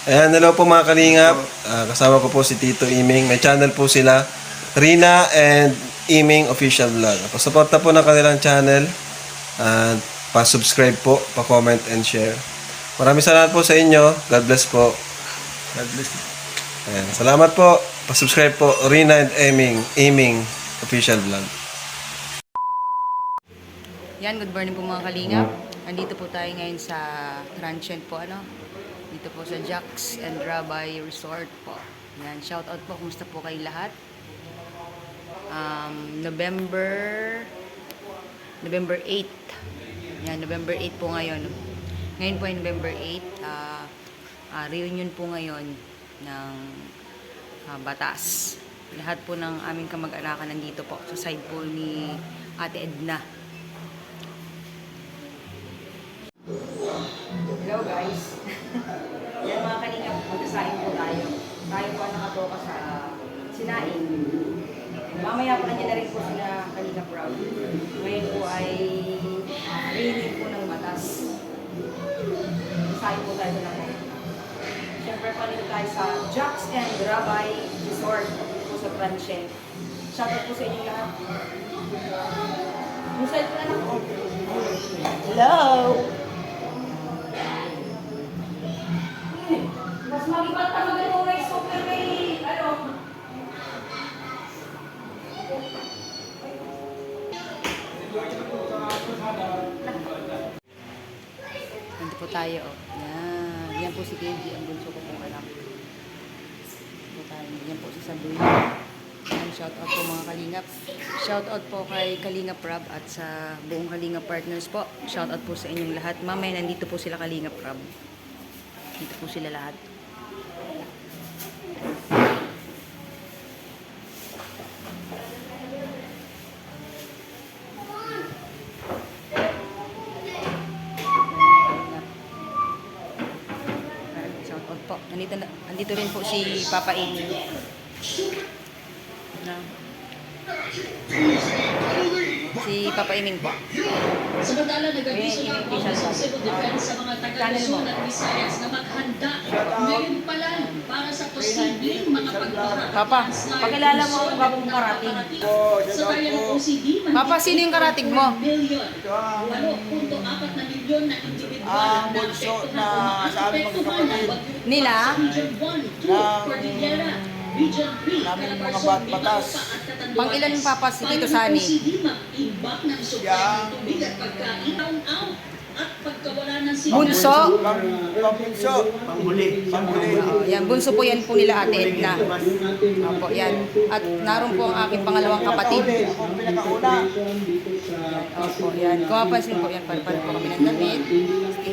Ayan, hello po mga kalingap. Kasama ko po si Tito Iming. May channel po sila, Rina and Iming Official Vlog. Pasuporta po ng kanilang channel. At pa-subscribe po, pa-comment and share. Maraming salamat po sa inyo. God bless po. God bless. Ayan, salamat po. Pa-subscribe po, Rina and Iming Official Vlog. Yan, good morning po mga kalingap. Nandito po tayo ngayon sa transient po, dito po sa Jax and Rabbi Resort po. Yan, shout out po, kumusta po kayo lahat? November 8. Yan, November 8 po ngayon. Ngayon po ay November 8. Reunion po ngayon ng Batas. Lahat po ng aming kamag-anakan nandito po sa side po ni Ate Edna. Hello guys. Yan mga kanina, magkasain po tayo. Tayo po ang nakatoka sa sinaing. Mamaya po nandiyan na rin po sila kanina proud. Ngayon po ay reunion po ng Batas. Magkasain po tayo na po. Siyempre pa rin tayo sa Jax and Rabbi Resort po sa Franchen. Shoutout po sa inyo lahat. Yung cellphone na ako. Hello! Mas magibat ka mag-ano rice cooker kay, Nandito po tayo, Yan. Yan po si Kenji, ang bunso ko pong anak. Nandito tayo. Yan po si Sabrina. Yan, shout out po mga kalingap. Shout out po kay Kalingap Rob at sa buong Kalingap Partners po. Shout out po sa inyong lahat. Mamaya nandito po sila Kalingap Rob. Dito po sila lahat. Shout out po. Nandito rin po si Papa Amy. Si Papa Iming po. Samantala, nag-abiso ng Office of Civil Defense sa mga taga-Luzon at Visayas na maghanda ngayon pa lang para sa posibleng mga pagbaha. Papa, pakilala mo ang gabong karating. Sa bayan ng OCD, Papa, sino yung karating mo? 8.4 na milyon na individual na apektuhan ng bagyo Nila? Region 1, 2, Cordillera, Region 3, Calabarzon, Batas. Pang ilan yung Papa si Tito Sani? Imbak ng sobrang tubig at pagkain, out at pagkawala ng signal. Bunso? Pambunso. Panghuli. Yan, bunso po yan po nila Ate Edna. Opo, yan. At naroon po ang aking pangalawang kapatid. Ako pinakauna. Opo, yan. Kung mapansin po yan, parang po kami ng damit.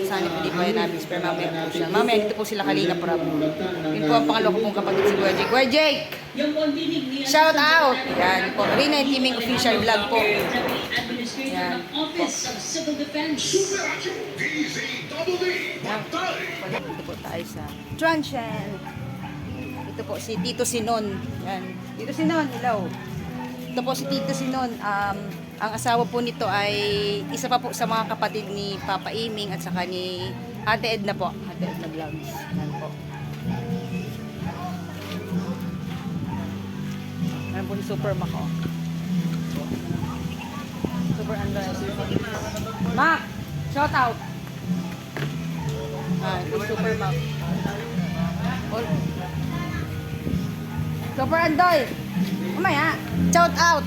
Sana hindi pa yan namin, pero mamaya po siya. Mamaya dito po sila Kalina Prab. Yun po ang pangalawa ko pong kapatid si Kuya Jake. Kuya Jake! Shout out! Yan po. Rina and Timing Official Vlog po. Yan. Office of Civil Defense. Dito po tayo sa Transient. Ito po si Tito Sinon. Yan. Tito Sinon, hello. Ito po si Tito Sinon. Ang asawa po nito ay isa pa po sa mga kapatid ni Papa Iming at saka ni Ate Edna po. Ate Edna Vlogs. Yan po. Yan po si Super Mac. Super Android. Mac! Shout out! Ito Super Mac. Super Andoy! Mamaya! Shout out!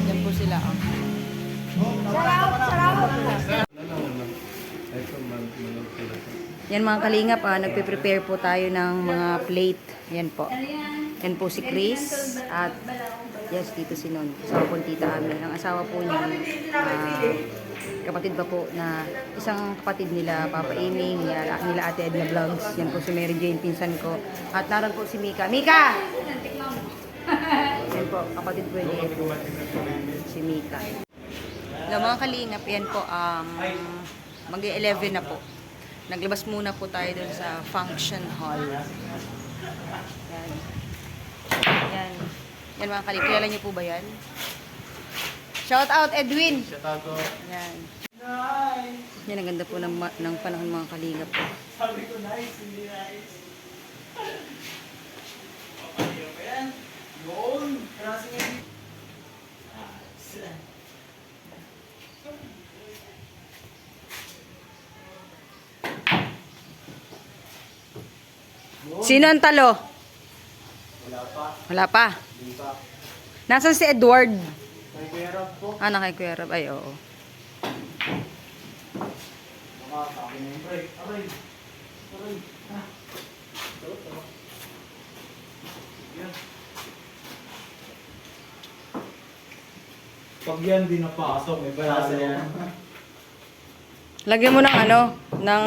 Yan po sila. Shout out! Yan mga kalingap, nagpe-prepare po tayo ng mga plate. Yan po. Yan po si Chris at yes, Tito Sinon. Asawa po Tita Ami. Ang asawa po niya, kapatid pa po na isang kapatid nila, Papa Amy, nila Ate Edna Vlogs. Yan po si Mary Jane, pinsan ko. At naroon po si Mika. Mika! Yan po, kapatid ko niya si Mika. Mga kalingap, yan po, mag-11 na po. Naglabas muna po tayo dun sa function hall. Yan. Yan. Yan mga kalingap. Kilala niyo po ba yan? Shout out Edwin! Shout out ko. Yan. Yan, ang ganda po ng panahon mga kalingap po. Sabi ko, nice, hindi nice. Okay, okay yan. Yun. Krasing yan. Sino ang talo? Wala pa. Wala pa. Hindi pa. Nasaan si Edward? May pera po. Ah, nakay Kuya Rob. Ay, oo. Makakaki na yung break. Aray. Aray. Ah. Ito, ito. Yan. Pag yan di napasok, may balasa yan. Lagyan mo ng ano, ng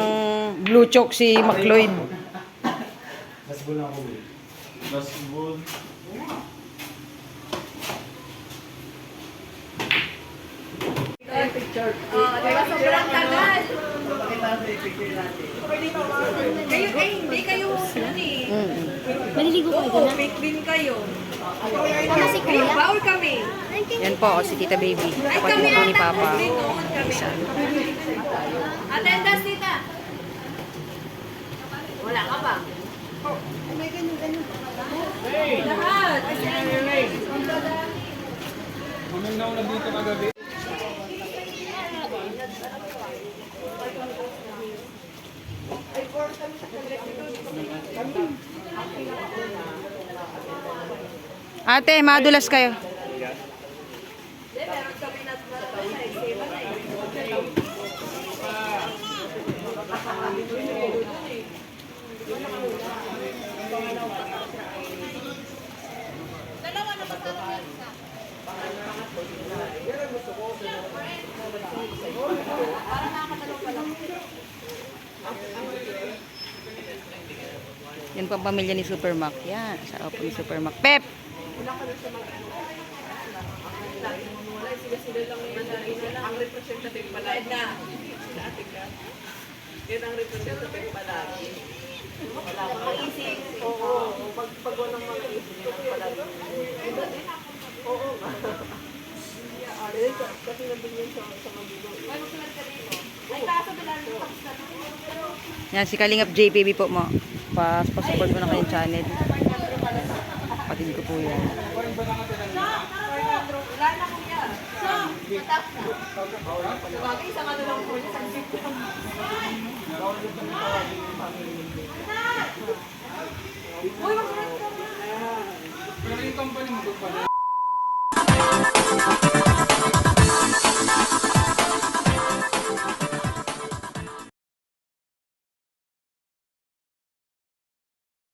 blue chalk si McLeod. Basbol na ako. Basbol. Picture. Diba sobrang tagal? Pakita natin yung picture natin. Kayo, hindi kayo yun eh. Maliligo kayo Oo, na. fake din kayo. Tama si Kuya. Bawal kami. Yan po, si Tita Baby. Ay, Kapatid kami po ni ata. Papa. Din noon kami. Attendance, tita. Wala ka ba? Lahat. Buminaw na dito kagabi. Ate, madulas kayo. Yan po ang pamilya ni Supermac. Yan, sa opo ni Supermac. Pep! Ang representative pala na. Yan ang representative pala. Wala ko mag-isip. Oo. Pag walang mga isip, yan ang pala. Oo. Kasi nandun yan sa magulo. Ay, magsulat ka dito. Ay, kaso dalalo yung pakistan. Yan, si Kalingap JPB po mo. Pasupport mo na kayong channel. Kapatid ko po yan. Wala na kuya. So, matap na. Bagay, isang ano lang po. Isang jeep ko. Uy, magsulat ka. Pero yung company mo doon pala.